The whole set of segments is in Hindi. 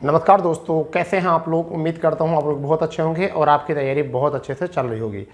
नमस्कार दोस्तों, कैसे हैं आप लोग। उम्मीद करता हूं आप लोग बहुत अच्छे होंगे और आपकी तैयारी बहुत अच्छे से चल रही होगी।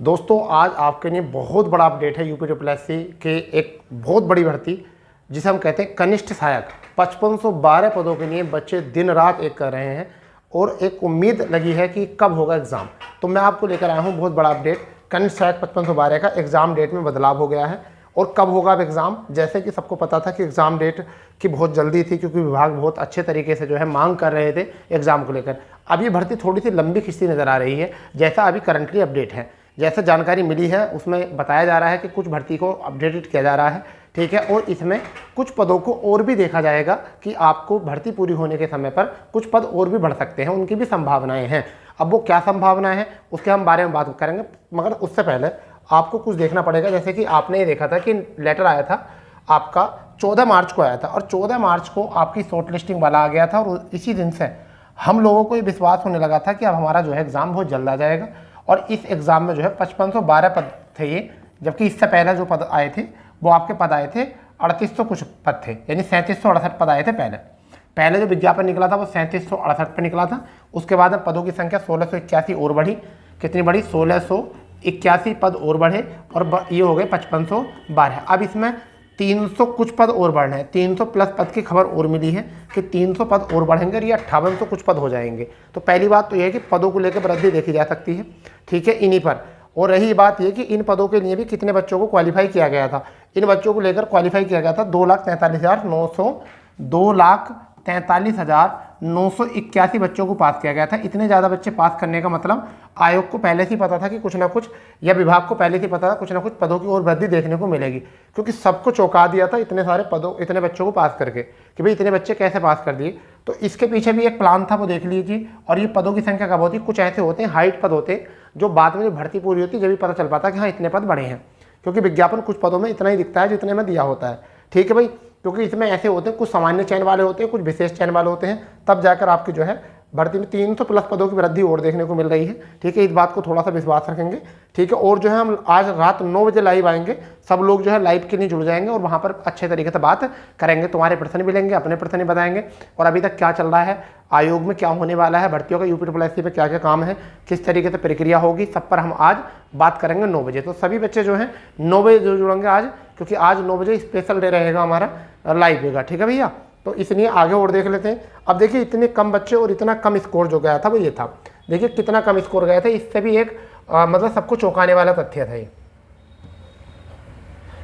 दोस्तों, आज आपके लिए बहुत बड़ा अपडेट है। यूपी ट्रिपल के एक बहुत बड़ी भर्ती जिसे हम कहते हैं कनिष्ठ सहायक 5512 पदों के लिए बच्चे दिन रात एक कर रहे हैं और एक उम्मीद लगी है कि कब होगा एग्ज़ाम। तो मैं आपको लेकर आया हूँ बहुत बड़ा अपडेट। कनिष्ठ सहायक 5512 का एग्ज़ाम डेट में बदलाव हो गया है और कब होगा अब एग्ज़ाम। जैसे कि सबको पता था कि एग्ज़ाम डेट की बहुत जल्दी थी, क्योंकि विभाग बहुत अच्छे तरीके से जो है मांग कर रहे थे एग्ज़ाम को लेकर। अब ये भर्ती थोड़ी सी लंबी खिंचती नज़र आ रही है। जैसा अभी करंटली अपडेट है, जैसे जानकारी मिली है उसमें बताया जा रहा है कि कुछ भर्ती को अपडेटेड किया जा रहा है, ठीक है। और इसमें कुछ पदों को और भी देखा जाएगा कि आपको भर्ती पूरी होने के समय पर कुछ पद और भी बढ़ सकते हैं, उनकी भी संभावनाएं हैं। अब वो क्या संभावनाएं हैं उसके हम बारे में बात करेंगे, मगर उससे पहले आपको कुछ देखना पड़ेगा। जैसे कि आपने ये देखा था कि लेटर आया था आपका 14 मार्च को आया था और 14 मार्च को आपकी शॉर्ट लिस्टिंग वाला आ गया था और इसी दिन से हम लोगों को ये विश्वास होने लगा था कि अब हमारा जो है एग्ज़ाम बहुत जल्द आ जाएगा। और इस एग्ज़ाम में जो है 5512 पद थे ये, जबकि इससे पहले जो पद आए थे वो आपके पद आए थे 3800 कुछ पद थे, यानी 3768 पद आए थे। पहले जो विज्ञापन निकला था वो 3768 पे निकला था। उसके बाद में पदों की संख्या 1681 और बढ़ी। कितनी बढ़ी? 1681 पद और बढ़े और ये हो गए 5512। अब इसमें 300 कुछ पद और बढ़ रहे हैं, 300 प्लस पद की खबर और मिली है कि 300 पद और बढ़ेंगे और ये 5800 कुछ पद हो जाएंगे। तो पहली बात तो यह है कि पदों को लेकर वृद्धि देखी जा सकती है, ठीक है, इन्हीं पर। और रही बात यह कि इन पदों के लिए भी कितने बच्चों को क्वालिफाई किया गया था। इन बच्चों को लेकर क्वालिफाई किया गया था 2,43,981 बच्चों को पास किया गया था। इतने ज़्यादा बच्चे पास करने का मतलब आयोग को पहले से पता था कि कुछ ना कुछ, या विभाग को पहले से पता था कुछ ना कुछ पदों की और वृद्धि देखने को मिलेगी, क्योंकि सबको चौंका दिया था इतने सारे पदों, इतने बच्चों को पास करके कि भाई इतने बच्चे कैसे पास कर दिए। तो इसके पीछे भी एक प्लान था, वो देख लीजिए। और ये पदों की संख्या कब होती है? कुछ ऐसे होते हैं हाइट पद होते हैं जो बाद में भर्ती पूरी होती है जब भी पता चल पाता है कि हाँ इतने पद बढ़े हैं, क्योंकि विज्ञापन कुछ पदों में इतना ही दिखता है जितने में दिया होता है, ठीक है भाई। क्योंकि इसमें ऐसे होते हैं कुछ सामान्य चयन वाले होते हैं, कुछ विशेष चयन वाले होते हैं, तब जाकर आपकी जो है भर्ती में 300 प्लस पदों की वृद्धि और देखने को मिल रही है, ठीक है। इस बात को थोड़ा सा विश्वास रखेंगे, ठीक है। और जो है हम आज रात 9 बजे लाइव आएंगे, सब लोग जो है लाइव के लिए जुड़ जाएंगे और वहाँ पर अच्छे तरीके से बात करेंगे। तुम्हारे प्रश्न भी लेंगे, अपने प्रश्न भी बताएंगे और अभी तक क्या चल रहा है, आयोग में क्या होने वाला है, भर्तियों का यूपी ट्रिपल एससी पे क्या क्या काम है, किस तरीके से प्रक्रिया होगी, सब पर हम आज बात करेंगे 9 बजे। तो सभी बच्चे जो हैं 9 बजे जुड़ेंगे आज, क्योंकि आज 9 बजे स्पेशल डे रहेगा हमारा, लाइव होगा, ठीक है भैया। तो इसलिए आगे और देख लेते हैं। अब देखिए इतने कम बच्चे और इतना कम स्कोर जो गया था वो ये था, देखिए कितना कम स्कोर गया था। इससे भी एक मतलब सबको चौंकाने वाला तथ्य था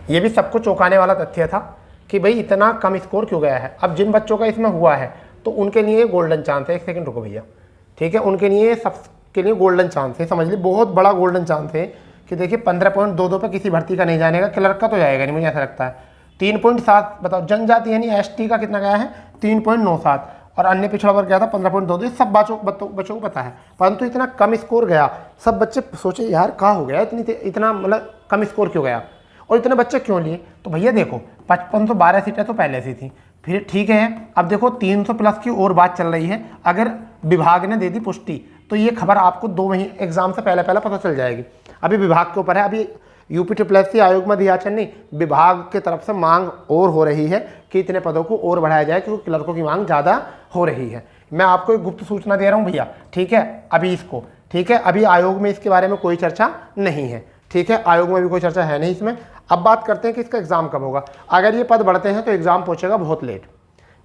ये भी सबको चौंकाने वाला तथ्य था कि भाई इतना कम स्कोर क्यों गया है। अब जिन बच्चों का इसमें हुआ है तो उनके लिए गोल्डन चांस है। एक सेकंड रुको भैया, ठीक है। उनके लिए सबके लिए गोल्डन चांस है, समझ लीजिए बहुत बड़ा गोल्डन चांस है कि देखिए 15.22 पर किसी भर्ती का नहीं जाने का, क्लर्क का तो जाएगा नहीं, मुझे ऐसा लगता है। 3.7 बताओ, जनजाति यानी एसटी का कितना गया है? 3.97 और अन्य पिछड़ा वर्ग गया था 15.22। सब बच्चों को पता है, परंतु इतना कम स्कोर गया। सब बच्चे सोचे यार क्या हो गया, इतना मतलब कम स्कोर क्यों गया और इतने बच्चे क्यों लिए। तो भैया देखो 5512 सीटें तो पहले से थी, फिर ठीक है। अब देखो 300 प्लस की और बात चल रही है। अगर विभाग ने दे दी पुष्टि तो ये खबर आपको 2 महीने एग्जाम से पहले पता चल जाएगी। अभी विभाग के ऊपर है, अभी यूपी ट्रिपल एससी आयोग में दिया नहीं, विभाग के तरफ से मांग और हो रही है कि इतने पदों को और बढ़ाया जाए, क्योंकि क्लर्कों की मांग ज़्यादा हो रही है। मैं आपको एक गुप्त सूचना दे रहा हूँ भैया, ठीक है, अभी इसको, ठीक है। अभी आयोग में इसके बारे में कोई चर्चा नहीं है, ठीक है, आयोग में भी कोई चर्चा है नहीं इसमें। अब बात करते हैं कि इसका एग्ज़ाम कब होगा। अगर ये पद बढ़ते हैं तो एग्ज़ाम पहुँचेगा बहुत लेट,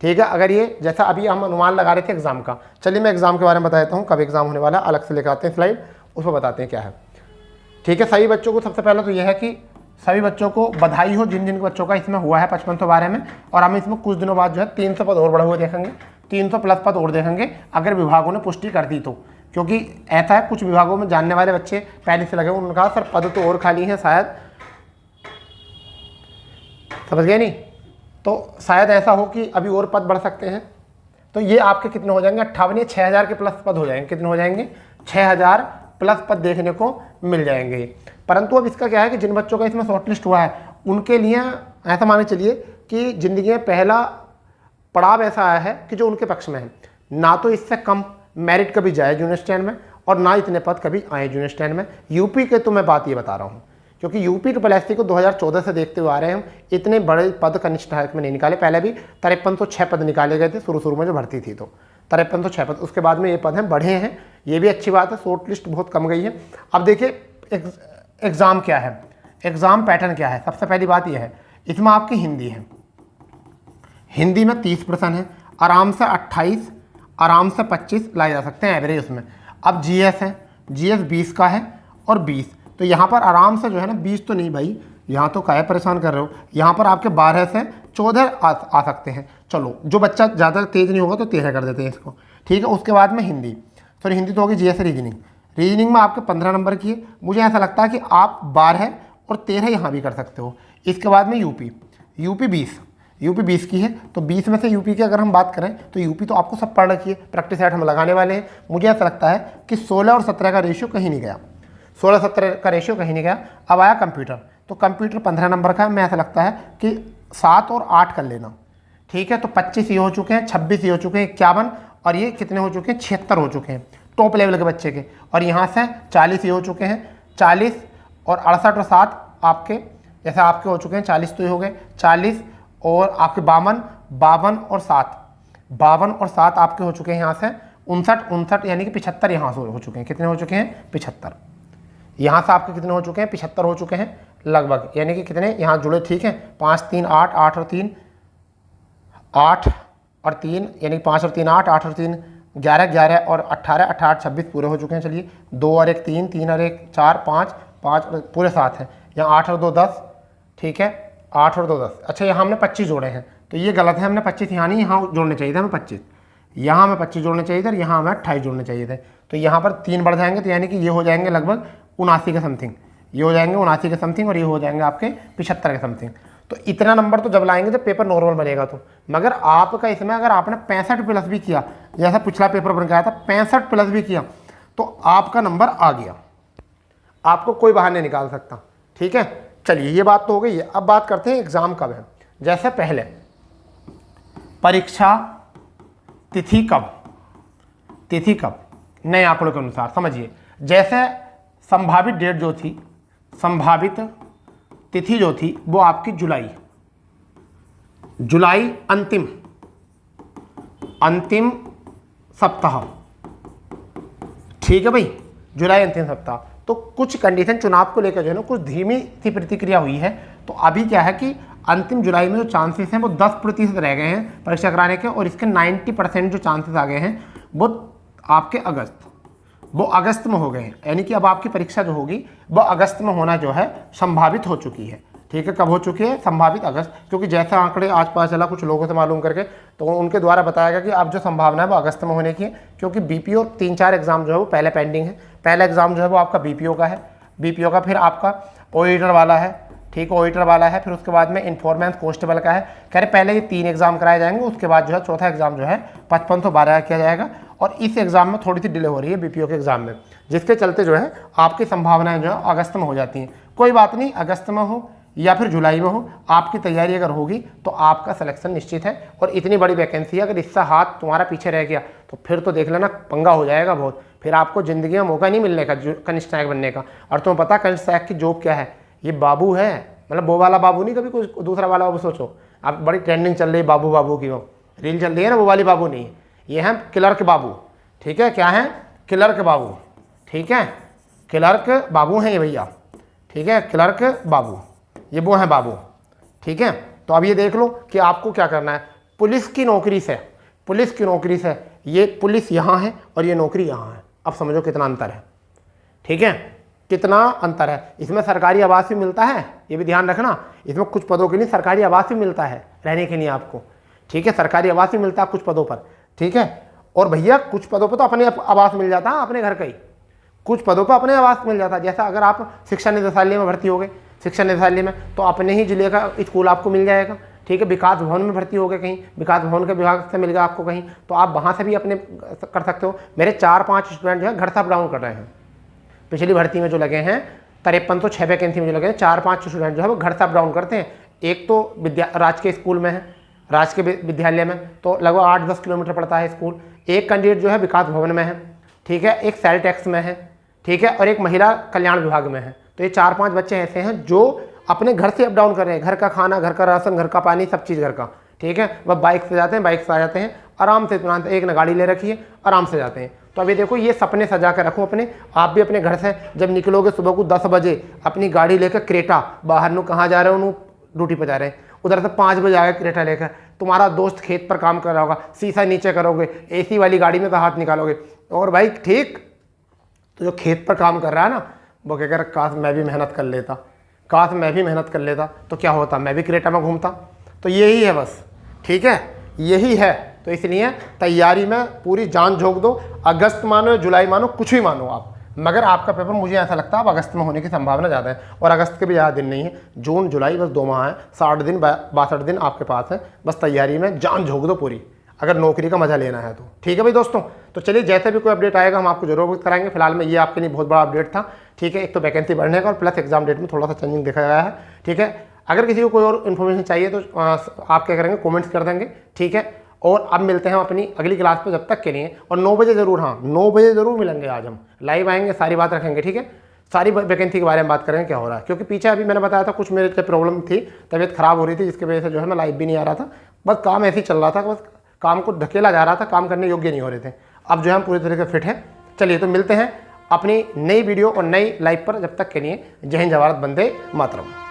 ठीक है। अगर ये जैसा अभी हम अनुमान लगा रहे थे एग्ज़ाम का, चलिए मैं एग्ज़ाम के बारे में बताता हूँ कब एग्ज़ाम होने वाला है, अलग से लेकर आते हैं स्लाइड, उसमें बताते हैं क्या है, ठीक है। सभी बच्चों को सबसे पहले तो यह है कि सभी बच्चों को बधाई हो जिन जिन बच्चों का इसमें हुआ है 5512 में। और हम इसमें कुछ दिनों बाद जो है 300 पद और बढ़े हुए देखेंगे, 300 प्लस पद और देखेंगे अगर विभागों ने पुष्टि कर दी तो। क्योंकि ऐसा है कुछ विभागों में जानने वाले बच्चे पहले से लगे, उन्होंने कहा सर पद तो और खाली हैं, शायद समझ गए नहीं, तो शायद ऐसा हो कि अभी और पद बढ़ सकते हैं। तो ये आपके कितने हो जाएंगे? 58 या 6000 के प्लस पद हो जाएंगे। कितने हो जाएंगे? 6000 प्लस पद देखने को मिल जाएंगे। परंतु अब इसका क्या है कि जिन बच्चों का इसमें शॉर्टलिस्ट हुआ है उनके लिए ऐसा मान चलिए कि ज़िंदगी में पहला पड़ाव ऐसा आया है कि जो उनके पक्ष में है। ना तो इससे कम मेरिट कभी जाए जूनियर स्टैंड में और ना इतने पद कभी आए जूनियर स्टैंड में। यूपी के तो मैं बात ये बता रहा हूँ, क्योंकि यूपी ट्रिपल एससी को 2014 से देखते हुए आ रहे हैं हम, इतने बड़े पद कनिष्ठ सहायक में नहीं निकाले। पहले भी 5306 पद निकाले गए थे शुरू में जो भर्ती थी, तो 5356 उसके बाद में ये पद हैं बढ़े हैं, ये भी अच्छी बात है, शॉर्ट लिस्ट बहुत कम गई है। अब देखिए एग्ज़ाम क्या है, एग्ज़ाम पैटर्न क्या है। सबसे पहली बात यह है, इसमें आपकी हिंदी है, हिंदी में 30 प्रश्न है, आराम से 28, आराम से 25 लाए जा सकते हैं एवरेज उसमें। अब जीएस है, जीएस 20 का है और 20, तो यहाँ पर आराम से जो है ना 20 तो नहीं भाई, यहाँ तो काहे परेशान कर रहे हो, यहाँ पर आपके 12 से 14 आ सकते हैं। चलो जो बच्चा ज़्यादा तेज़ नहीं होगा तो 13 कर देते हैं इसको, ठीक है। उसके बाद में हिंदी, सॉरी हिंदी तो होगी, जीएस रीजनिंग, रीजनिंग में आपके 15 नंबर की है। मुझे ऐसा लगता है कि आप 12 और 13 यहाँ भी कर सकते हो। इसके बाद में यूपी 20 की है, तो 20 में से यूपी की अगर हम बात करें तो यूपी तो आपको सब पढ़ रखी है, प्रैक्टिस सेट हम लगाने वाले हैं। मुझे ऐसा लगता है कि 16 और 17 का रेशियो कहीं नहीं गया, 16-17 का रेशियो कहीं नहीं गया। अब आया कंप्यूटर, तो कंप्यूटर 15 नंबर का है, मैं ऐसा लगता है कि 7 और 8 कर लेना, ठीक है। तो 25 ये हो चुके हैं, 26 ये हो चुके हैं, 51 और ये कितने हो चुके हैं, 76 हो चुके हैं टॉप लेवल के बच्चे के। और यहाँ से 40 ये हो चुके हैं, 40 और 68 और 7 आपके, जैसे आपके हो चुके हैं 40 तो ये हो गए, 40 और आपके 52 और 7 आपके हो चुके हैं यहाँ से 59 यानी कि 75 यहाँ से हो चुके हैं। कितने हो चुके हैं, 75। यहाँ से आपके कितने हो चुके हैं, 75 हो चुके हैं लगभग, यानी कि कितने यहाँ जुड़े, ठीक है। 5 3 8, 8 और 3 8 और 3 यानी 5 और 3 8, 8 और 3 11, 11 और 18, 18 26 पूरे हो चुके हैं। चलिए 2 और 1 3, 3 और 1 4, 5 5 पूरे 7 हैं। यहाँ 8 और 2 10, ठीक है, 8 और 2 10। अच्छा यहाँ हमने 25 जोड़े हैं, तो ये गलत है, हमने 25 यहाँ नहीं, यहाँ जोड़ने चाहिए थे हमें 25, यहाँ हमें 25 जोड़ने चाहिए थे और यहाँ हमें 28 जोड़ने चाहिए थे। तो यहाँ पर 3 बढ़ जाएंगे, तो यानी कि ये हो जाएंगे लगभग 79 के समथिंग, ये हो जाएंगे 79 के समथिंग और ये हो जाएंगे आपके 75 के समथिंग। तो इतना नंबर तो जब लाएंगे जब पेपर नॉर्मल बनेगा तो। मगर आपका इसमें अगर आपने 65 प्लस भी किया, जैसा पिछला पेपर बन के आया था 65 प्लस भी किया, तो आपका नंबर आ गया, आपको कोई बाहर नहीं निकाल सकता, ठीक है। चलिए ये बात तो हो गई है। अब बात करते हैं एग्ज़ाम कब है। जैसे पहले परीक्षा तिथि कब, नए आंकड़ों के अनुसार समझिए। जैसे संभावित डेट जो थी, संभावित तिथि जो थी वो आपकी जुलाई अंतिम सप्ताह, ठीक है भाई, जुलाई अंतिम सप्ताह। तो कुछ कंडीशन चुनाव को लेकर जो है ना कुछ धीमी सी प्रतिक्रिया हुई है। तो अभी क्या है कि अंतिम जुलाई में जो चांसेस हैं वो 10% रह गए हैं परीक्षा कराने के, और इसके 90% जो चांसेस आ गए हैं वो आपके अगस्त में हो गए हैं। यानी कि अब आपकी परीक्षा जो होगी वो अगस्त में होना जो है संभावित हो चुकी है, ठीक है। कब हो चुकी है, संभावित अगस्त, क्योंकि जैसे आंकड़े आज पता चला कुछ लोगों से मालूम करके, तो उनके द्वारा बताया गया कि अब जो संभावना है वो अगस्त में होने की है। क्योंकि बीपीओ 3-4 एग्जाम जो है वो पहले पेंडिंग है। पहला एग्जाम जो है वो आपका बीपीओ का है, बीपीओ का, फिर आपका ऑडिटर वाला है, ठीक है, ऑडिटर वाला है, फिर उसके बाद में इन्फॉर्मेंस कांस्टेबल का है। कह रहे पहले ये 3 एग्जाम कराए जाएंगे, उसके बाद जो है चौथा एग्जाम जो है 5512 किया जाएगा। और इस एग्जाम में थोड़ी सी डिले हो रही है बीपीओ के एग्जाम में, जिसके चलते जो है आपकी संभावनाएं जो है अगस्त में हो जाती हैं। कोई बात नहीं, अगस्त में हो या फिर जुलाई में हो, आपकी तैयारी अगर होगी तो आपका सिलेक्शन निश्चित है। और इतनी बड़ी वैकेंसी है, अगर इससे हाथ तुम्हारा पीछे रह गया तो फिर तो देख लेना पंगा हो जाएगा बहुत, फिर आपको ज़िंदगी में मौका नहीं मिलने का कनिष्ठ नायक बनने का। और तुम्हें पता कनिष्ठ नायक की जॉब क्या है, ये बाबू है, मतलब वो वाला बाबू नहीं, कभी कुछ दूसरा वाला बाबू सोचो आप, बड़ी ट्रेंडिंग चल रही है बाबू की, वो रील चल रही है ना, वो वाली बाबू नहीं, ये है क्लर्क बाबू, ठीक है। क्या है, क्लर्क बाबू, ठीक है, क्लर्क बाबू हैं ये भैया, ठीक है, क्लर्क बाबू, ये वो हैं बाबू, ठीक है। तो अब ये देख लो कि आपको क्या करना है। पुलिस की नौकरी से ये पुलिस यहाँ है और ये नौकरी यहाँ है। अब समझो कितना अंतर है, ठीक है, कितना अंतर है। इसमें सरकारी आवास भी मिलता है, ये भी ध्यान रखना, इसमें कुछ पदों के लिए सरकारी आवास भी मिलता है रहने के लिए आपको, ठीक है, सरकारी आवास भी मिलता है कुछ पदों पर, ठीक है। और भैया कुछ पदों पर तो अपने आवास मिल जाता है, अपने घर का ही, कुछ पदों पर अपने आवास मिल जाता है। जैसा अगर आप शिक्षा निदेशालय में भर्ती हो गए, शिक्षा निदेशालय में, तो अपने ही जिले का स्कूल आपको मिल जाएगा, ठीक है। विकास भवन में भर्ती हो गए कहीं, विकास भवन के विभाग से मिल गया आपको कहीं, तो आप वहाँ से भी अपने कर सकते हो। मेरे 4-5 स्टूडेंट जो है घर से अप डाउन कर रहे हैं, पिछली भर्ती में जो लगे हैं 5306 वैकेंसी में जो लगे हैं 4-5 स्टूडेंट जो है वो घर से अप डाउन करते हैं। एक तो राजकीय स्कूल में है, राजकीय विद्यालय में, तो लगभग 8-10 किलोमीटर पड़ता है स्कूल। एक कैंडिडेट जो है विकास भवन में है, ठीक है, एक सेल टैक्स में है, ठीक है, और एक महिला कल्याण विभाग में है। तो ये 4-5 बच्चे ऐसे हैं जो अपने घर से अप डाउन कर रहे हैं, घर का खाना, घर का राशन, घर का पानी, सब चीज़ घर का, ठीक है। वह बाइक से जाते हैं, बाइक से आ जाते हैं आराम से तुरंत एक न गाड़ी ले रखी है, आराम से जाते हैं। तो अभी देखो ये सपने सजा कर रखो अपने, आप भी अपने घर से जब निकलोगे सुबह को 10 बजे अपनी गाड़ी लेकर क्रेटा, बाहर नु कहाँ जा रहे हो, ड्यूटी पर जा रहे हैं, उधर से 5 बजे आएगा क्रेटा लेकर, तुम्हारा दोस्त खेत पर काम कर रहा होगा, शीशा नीचे करोगे, एसी वाली गाड़ी में तो हाथ निकालोगे, और भाई ठीक तो जो खेत पर काम कर रहा है ना वो क्या कर, काश मैं भी मेहनत कर लेता, काश मैं भी मेहनत कर लेता तो क्या होता, मैं भी क्रेटा में घूमता। तो यही है बस, ठीक है, यही है। तो इसलिए तैयारी में पूरी जान झोंक दो, अगस्त मानो या जुलाई मानो, कुछ भी मानो आप, मगर आपका पेपर मुझे ऐसा लगता है अब अगस्त में होने की संभावना ज़्यादा है, और अगस्त के भी ज़्यादा दिन नहीं है, जून जुलाई बस 2 माह है, 60 दिन 62 दिन आपके पास है, बस तैयारी में जान झोंक दो पूरी, अगर नौकरी का मजा लेना है तो। ठीक है भाई दोस्तों, तो चलिए जैसे भी कोई अपडेट आएगा हम आपको जरूर कराएंगे। फिलहाल में ये आपके लिए बहुत बड़ा अपडेट था, ठीक है, एक तो वैकेंसी बढ़ने का और प्लस एग्जाम डेट में थोड़ा सा चेंजिंग देखा गया है, ठीक है। अगर किसी को कोई और इन्फॉर्मेशन चाहिए तो आप क्या करेंगे, कमेंट्स कर देंगे, ठीक है। और अब मिलते हैं अपनी अगली क्लास पे, जब तक के लिए, और 9 बजे जरूर, हाँ 9 बजे जरूर मिलेंगे, आज हम लाइव आएंगे, सारी बात रखेंगे, ठीक है, सारी वैकेंसी के बारे में बात करेंगे क्या हो रहा है, क्योंकि पीछे अभी मैंने बताया था कुछ मेरे से प्रॉब्लम थी, तबीयत खराब हो रही थी, जिसकी वजह से जो है मैं लाइव भी नहीं आ रहा था, बस काम ऐसे ही चल रहा था, बस काम को धकेला जा रहा था, काम करने योग्य नहीं हो रहे थे। अब जो है हम पूरी तरीके से फिट हैं। चलिए तो मिलते हैं अपनी नई वीडियो और नई लाइव पर, जब तक के लिए जय हिंद, जय भारत, वंदे मातरम।